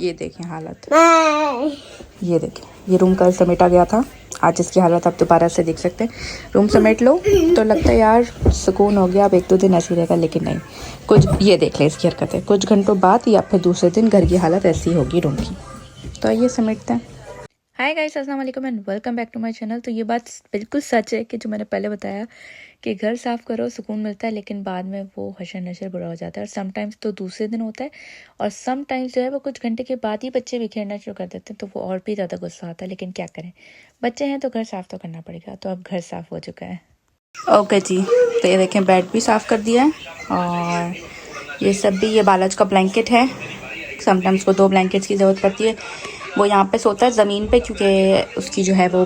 ये देखें हालत, ये देखें, ये रूम कल समेटा गया था, आज इसकी हालत आप दोबारा से देख सकते हैं। रूम समेट लो तो लगता है यार सुकून हो गया, अब 1-2 दिन ऐसे ही रहेगा, लेकिन नहीं, कुछ ये देख ले इसकी हरकतें, कुछ घंटों बाद या फिर दूसरे दिन घर की हालत ऐसी होगी रूम की। तो आइए समेटते हैं। हाय गाइस, अस्सलाम वालेकुम and welcome back to my channel. तो ये बात बिल्कुल सच है कि जो मैंने पहले बताया कि घर साफ़ करो सुकून मिलता है, लेकिन बाद में वो हशर नशर बुरा हो जाता है। और समटाइम्स तो दूसरे दिन होता है, और समटाइम्स जो है वो कुछ घंटे के बाद ही बच्चे बिखेरना शुरू कर देते हैं, तो वो और भी ज़्यादा गुस्सा आता है। लेकिन क्या करें, बच्चे हैं तो घर साफ़ तो करना पड़ेगा। तो अब घर साफ़ हो चुका है। ओके जी, तो ये देखें बेड भी साफ़ कर दिया है, और ये सब भी, ये बालाज का ब्लैंकेट है। समटाइम्स को 2 ब्लैंकेट्स की ज़रूरत पड़ती है। वो यहाँ पे सोता है ज़मीन पे, क्योंकि उसकी जो है वो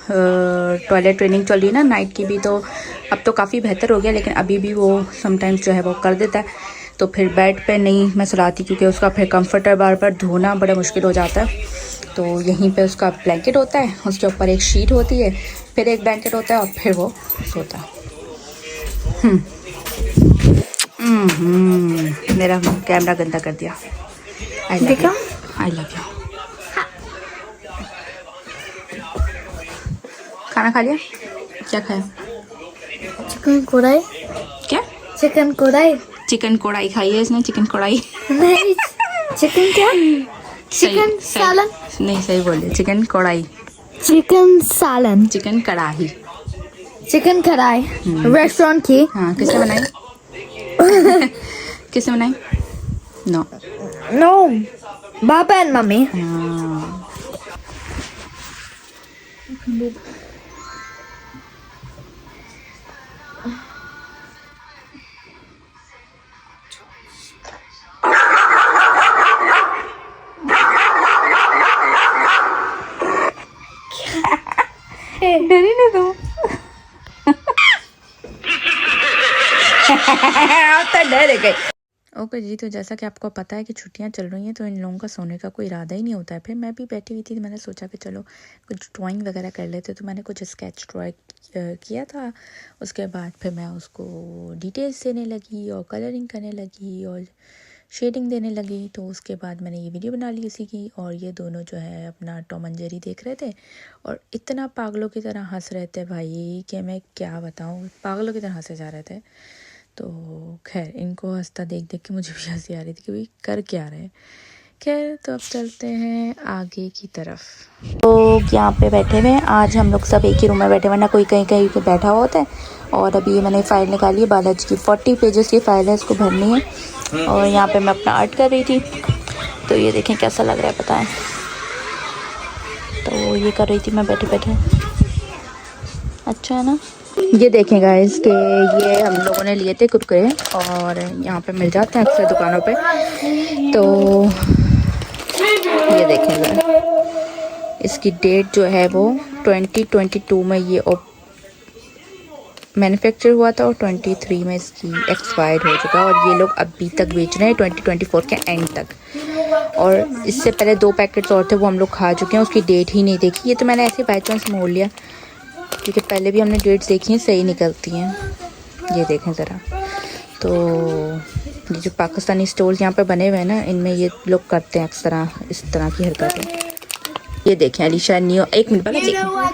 टॉयलेट ट्रेनिंग चल रही है ना नाइट की भी, तो अब तो काफ़ी बेहतर हो गया, लेकिन अभी भी वो समटाइम्स जो है वो कर देता है। तो फिर बेड पे नहीं मैं सुलाती, क्योंकि उसका फिर कंफर्टर बार बार धोना बड़ा मुश्किल हो जाता है। तो यहीं पे उसका ब्लैंकेट होता है, उसके ऊपर एक शीट होती है, फिर एक ब्लैंकेट होता है, और फिर वो सोता है। मेरा कैमरा गंदा कर दिया। I love you, I love you. खाना खा लिया? क्या खाया? चिकन कढ़ाई। क्या? चिकन कढ़ाई। चिकन कढ़ाई खाई है इसने, चिकन कढ़ाई नहीं, चिकन क्या? चिकन सालन। नहीं, सही बोलिए, चिकन कढ़ाई। चिकन सालन। चिकन कढ़ाई। चिकन कढ़ाई रेस्टोरेंट की। हाँ, किसने बनाई? किसने बनाई? नो नो, पापा एंड मम्मी। डरी नहीं तुम? तो डर गई। ओके जी, तो जैसा कि आपको पता है कि छुट्टियां चल रही हैं, तो इन लोगों का सोने का कोई इरादा ही नहीं होता है। फिर मैं भी बैठी हुई थी, तो मैंने सोचा कि चलो कुछ ड्राइंग वगैरह कर लेते। तो मैंने कुछ स्केच ड्रॉ किया था। उसके बाद फिर मैं उसको डिटेल्स देने लगी, और कलरिंग करने लगी, और शेडिंग देने लगी। तो उसके बाद मैंने ये वीडियो बना ली उसी की। और ये दोनों जो है अपना टॉम एंड जेरी देख रहे थे, और इतना पागलों की तरह हंस रहे थे भाई कि मैं क्या बताऊँ, पागलों की तरह हंसे जा रहे थे। तो खैर, इनको हंसता देख देख के मुझे भी हंसी आ रही थी कि भाई कर क्या रहे हैं। खैर, तो अब चलते हैं आगे की तरफ। तो यहाँ पे बैठे हुए हैं, आज हम लोग सब एक ही रूम में बैठे, वरना कोई कहीं कहीं पे बैठा हुआ होता है। और अभी ये मैंने फ़ाइल निकाली है, बालाजी की 40 पेजेस की फ़ाइल है, इसको भरनी है। और यहाँ पे मैं अपना आर्ट कर रही थी। तो ये देखें कैसा लग रहा है बताएं। तो ये कर रही थी मैं बैठे बैठे। अच्छा है ना? ये देखें गाइस कि ये हम लोगों ने लिए थे कुरकुरे, और यहाँ पे मिल जाते हैं अक्सर दुकानों पे। तो ये देखें गाइस, इसकी डेट जो है वो 2022 में ये मैन्युफैक्चर हुआ था, और 23 में इसकी एक्सपायर हो चुका। और ये लोग अभी तक बेच रहे हैं 2024 के एंड तक। और इससे पहले 2 पैकेट्स और थे, वो हम लोग खा चुके हैं, उसकी डेट ही नहीं देखी। ये तो मैंने ऐसे बाई चांस मोड़ लिया, क्योंकि पहले भी हमने डेट्स देखी हैं, सही निकलती हैं। ये देखें ज़रा। तो ये जो पाकिस्तानी स्टोर्स यहाँ पे बने हुए हैं ना, इनमें ये लोग करते हैं अक्सर इस तरह की हरकतें। ये देखें अलीशा न्यू, एक मिनट पहले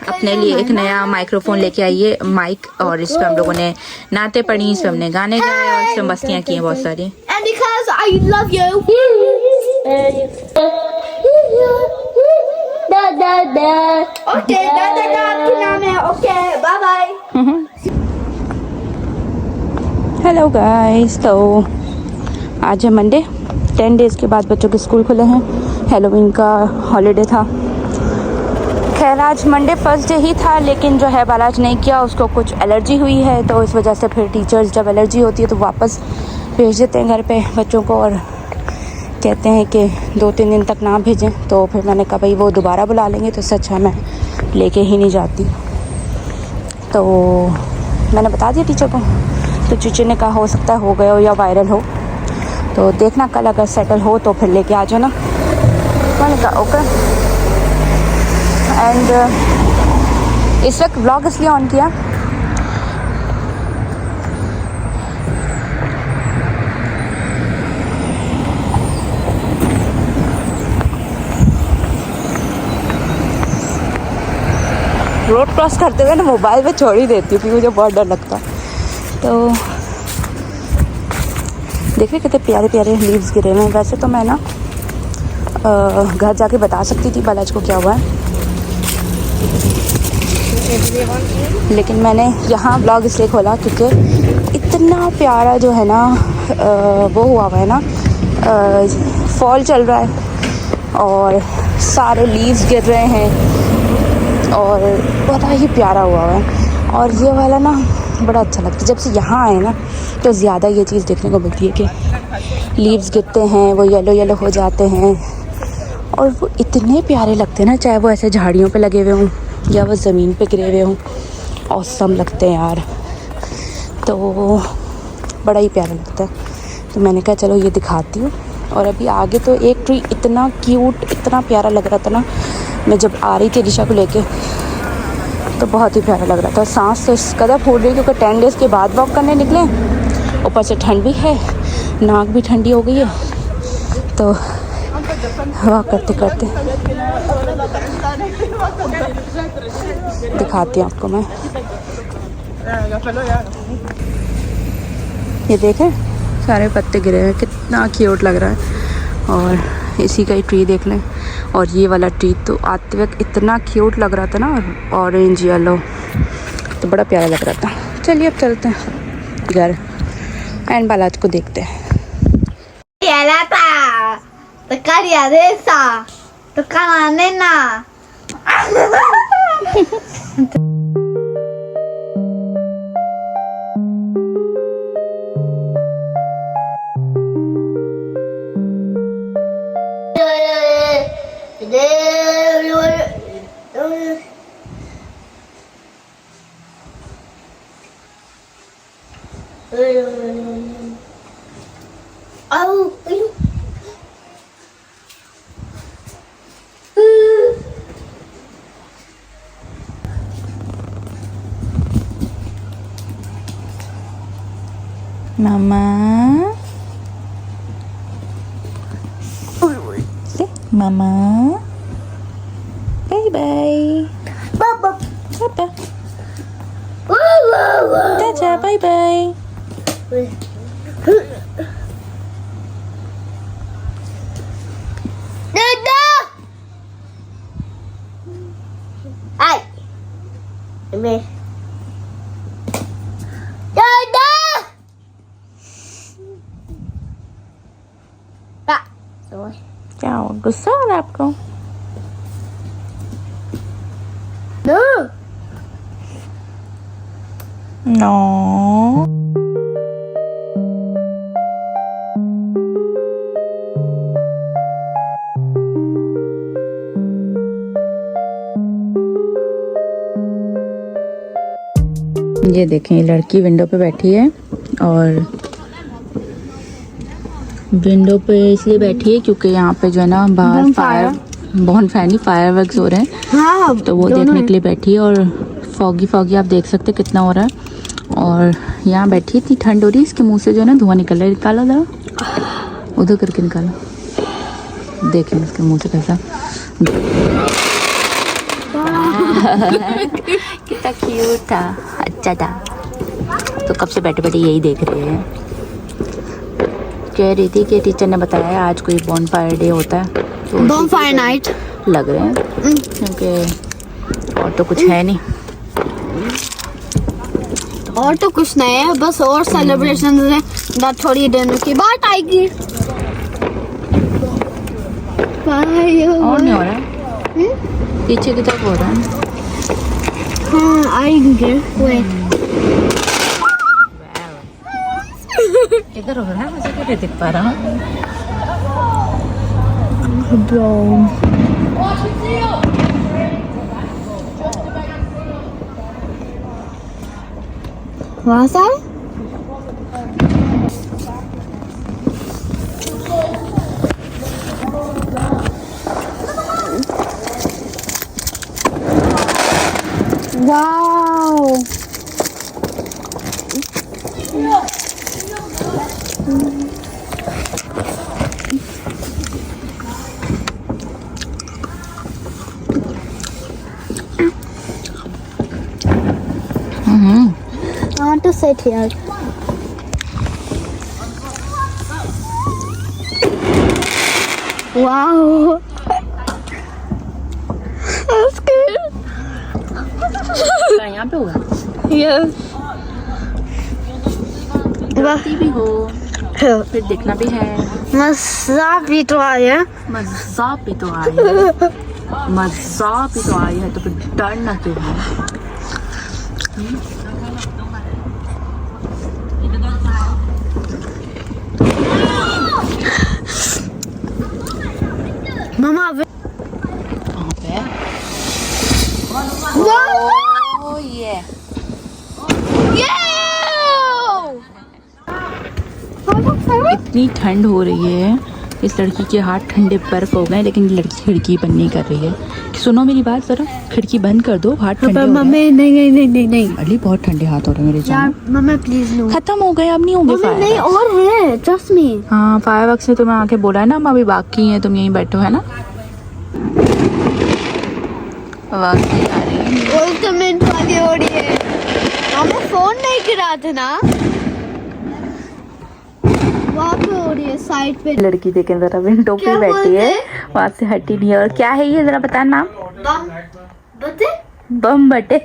अपने लिए एक नया माइक्रोफोन लेके आई है, माइक, और इस पर हम लोगों ने नाते पढ़ी, इस पर हमने गाने गाए, और इस पर मस्तियाँ की हैं बहुत सारी। ओके, दादा का आपकी नाम है। Okay, bye bye. Hello guys, तो आज है मंडे, 10 डेज़ के बाद बच्चों के स्कूल खुले हैं। हेलोवीन का हॉलीडे था। खैर, आज मंडे फर्स्ट डे ही था, लेकिन जो है बालाज नहीं किया, उसको कुछ एलर्जी हुई है। तो इस वजह से फिर टीचर्स जब एलर्जी होती है तो वापस भेज देते हैं घर पे बच्चों को, और कहते हैं कि 2-3 दिन तक ना भेजें। तो फिर मैंने कहा भाई वो दोबारा बुला लेंगे, तो सच है मैं लेके ही नहीं जाती। तो मैंने बता दिया टीचर को, तो टीचर ने कहा हो सकता है हो गया हो या वायरल हो, तो देखना कल अगर सेटल हो तो फिर लेके आ जाना। मैंने कहा ओके। एंड इस वक्त व्लॉग इसलिए ऑन किया रोड क्रॉस करते हुए ना मोबाइल पे छोड़ ही देती हूँ क्योंकि मुझे बहुत डर लगता है। तो देखिए कितने प्यारे प्यारे लीव्स गिरे हुए हैं। वैसे तो मैं ना घर जाके बता सकती थी बालाजी को क्या हुआ है, लेकिन मैंने यहाँ ब्लॉग इसलिए खोला क्योंकि इतना प्यारा जो है ना वो हुआ है ना, फॉल चल रहा है और सारे लीव्स गिर रहे हैं और बड़ा ही प्यारा हुआ है। और ये वाला ना बड़ा अच्छा लगता है। जब से यहाँ आए ना तो ज़्यादा ये चीज़ देखने को मिलती है कि लीव्स गिरते हैं, वो येलो येलो हो जाते हैं और वो इतने प्यारे लगते हैं ना, चाहे वो ऐसे झाड़ियों पे लगे हुए हों या वो ज़मीन पे गिरे हुए हों, औसम लगते हैं यार। तो बड़ा ही प्यारा लगता है। तो मैंने कहा चलो ये दिखाती हूँ। और अभी आगे तो एक ट्री इतना क्यूट, इतना प्यारा लग रहा था ना, मैं जब आ रही थी दिशा को लेके तो बहुत ही प्यारा लग रहा था। सांस से कदम फूट रही क्योंकि 10 डेज़ के बाद वॉक करने निकले, ऊपर से ठंड भी है, नाक भी ठंडी हो गई है। तो वॉक करते करते दिखाती हूँ आपको मैं। ये देखें सारे पत्ते गिरे हुए, कितना क्यूट लग रहा है। और इसी का ही ट्री देख लें। और ये वाला ट्री तो आते वक्त इतना क्यूट लग रहा था ना, ऑरेंज येलो, तो बड़ा प्यारा लग रहा था। चलिए अब चलते हैं घर एंड बालाजी को देखते हैं। मामा मामा बाय बाय पापा चाचा बाय बाय। क्या गुस्सा हो रहा है आपको? नो ये देखें, लड़की विंडो पे बैठी है और विंडो पे इसलिए बैठी है क्योंकि यहाँ पे जो है ना बाहर फायर वर्क्स हो रहे हैं। हाँ, तो वो देखने के लिए बैठी है। और फॉगी आप देख सकते हैं कितना हो रहा है। और यहाँ बैठी इतनी ठंड हो रही है, इसके मुंह से जो है ना धुआं निकल रहा है। निकालो जरा, उधर करके निकालो, देखें इसके मुंह से कैसा कितना क्यूट था, अच्छा था। तो कब से बैठे बैठे यही देख रहे हैं। कह रही थी कि टीचर ने बताया आज कोई बॉनफायर डे होता है, तो बॉनफायर नाइट लग रहे हैं क्योंकि और तो कुछ है नहीं। और तो कुछ नहीं है, बस और सेलिब्रेशन है थोड़ी देर के बाद आएगी। और नहीं हो रहा है, पीछे की तरफ हो रहा है। हाँ आएंगे, इधर हो रहा है, मुझे क्या दिख पा रहा हूँ। वहाँ से wow, sit here. Wow. That's good. यहाँ पे हुआ Yes. डरती भी हो फिर देखना भी है मजा भी तो आया. मजा भी तो आई है तो फिर डरना क्यों है Mama. कहाँ पे ओह ये इतनी ठंड हो रही है इस लड़की के हाथ ठंडे बर्फ हो गए लेकिन लड़की खिड़की बंद नहीं कर रही है सुनो मेरी बात जरा खिड़की बंद कर दो हाथ ठंडे हो गए मम्मी नहीं. अली बहुत ठंडे हाथ हो रहे हैं मेरे यार जान मम्मी प्लीज नो. खत्म हो गए अब नहीं होंगे मम्मी नहीं फायर और है ट्रस्ट मी. हाँ फायर वर्क्स ने तुम्हें आके बोला है ना हम अभी बाकी हैं तुम यहीं बैठो है ना वाकई आ रही है अल्टीमेट वाली हो रही है. हमें फोन नहीं गिराते ना. वहाँ पे हो रही है साइड पे. लड़की देखें जरा विंडो पे क्या बैठी बोलते है हैं? वहां से हटी नहीं है और क्या है ये जरा बता नाम बम बते बम बटे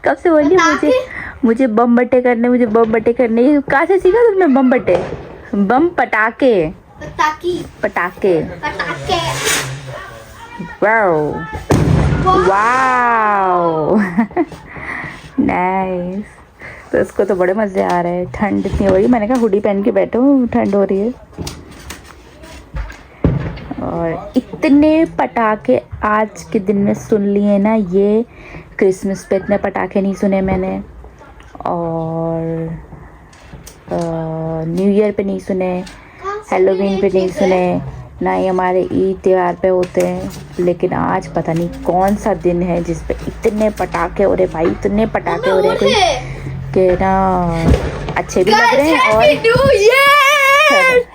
कब से बोली पटाखे? मुझे बम बटे करने ये कहाँ से सीखा तुमने बम बटे बम पटाखे पटाखे वाओ नाइस तो उसको तो बड़े मजे आ रहे हैं ठंड इतनी हो रही है मैंने कहा हुडी पहन के बैठो ठंड हो रही है और इतने पटाखे आज के दिन में सुन लिए ना ये क्रिसमस पे इतने पटाखे नहीं सुने मैंने और न्यू ईयर पे नहीं सुने हेलोवीन पे नहीं सुने ना ही हमारे ईद त्योहार पे होते हैं लेकिन आज पता नहीं कौन सा दिन है जिस पे इतने पटाखे हो रहे भाई इतने पटाखे हो रहे हैं कि ना अच्छे भी लग रहे हैं और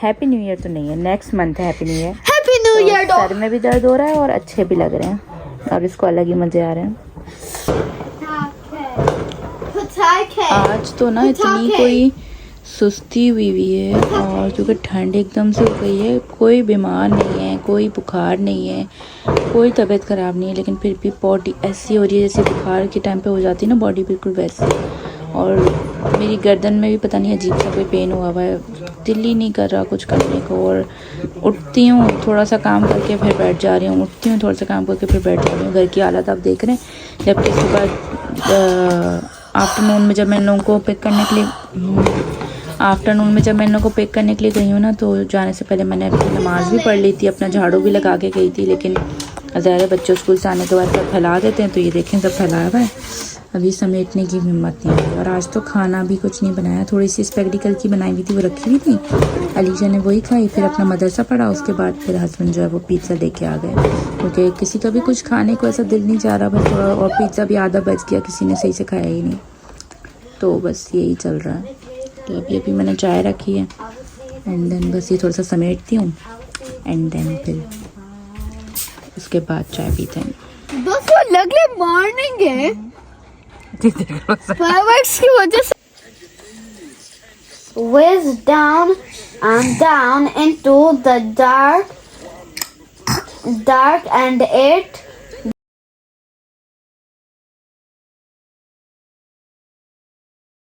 हैप्पी न्यू ईयर तो नहीं है नेक्स्ट मंथ है happy new year happy new year. Sir में भी दर्द हो रहा है और अच्छे भी लग रहे हैं और इसको अलग ही मजे आ रहे हैं आज तो ना इतनी कोई सुस्ती हुई है और क्योंकि ठंड एकदम से हो गई है कोई बीमार नहीं है कोई बुखार नहीं है कोई तबीयत ख़राब नहीं है लेकिन फिर भी बॉडी ऐसी हो रही है जैसे बुखार के टाइम पे हो जाती है ना बॉडी बिल्कुल वैसी और मेरी गर्दन में भी पता नहीं अजीब सा कोई पेन हुआ है दिल ही नहीं कर रहा कुछ करने को और उठती हूँ थोड़ा सा काम करके फिर बैठ जा रही हूँ उठती हूँ थोड़ा सा काम करके फिर बैठ जा रही हूँ घर की हालत आप देख रहे हैं जबकि सुबह आफ्टरनून में जब मैं इन लोगों को पिक करने के लिए गई हूँ ना तो जाने से पहले मैंने अपनी नमाज़ भी पढ़ ली थी अपना झाड़ू भी लगा के गई थी लेकिन ज़ाहिर बच्चों स्कूल से आने के बाद सब फैला देते हैं तो ये देखें सब फैलाया हुआ है अभी समेटने की हिम्मत नहीं आई और आज तो खाना भी कुछ नहीं बनाया थोड़ी सी स्पेगडिकल की बनाई हुई थी वो रखी हुई थी अलीजा ने वही खाई फिर अपना मदरसा पढ़ा उसके बाद फिर हस्बैंड जो है वो पिज़्ज़ा लेके आ गए क्योंकि किसी का भी कुछ खाने को ऐसा दिल नहीं चाह रहा बस थोड़ा और पिज़्ज़ा भी आधा बच गया किसी ने सही से खाया ही नहीं तो बस यही चल रहा है तो अभी मैंने चाय रखी है एंड देन बस ये थोड़ा सा समेटती हूँ एंड देन फिर उसके बाद चाय पीते हैं बस वो लगले मॉर्निंग है फायरवर्क्स की वजह से whiz down and down into the dark and it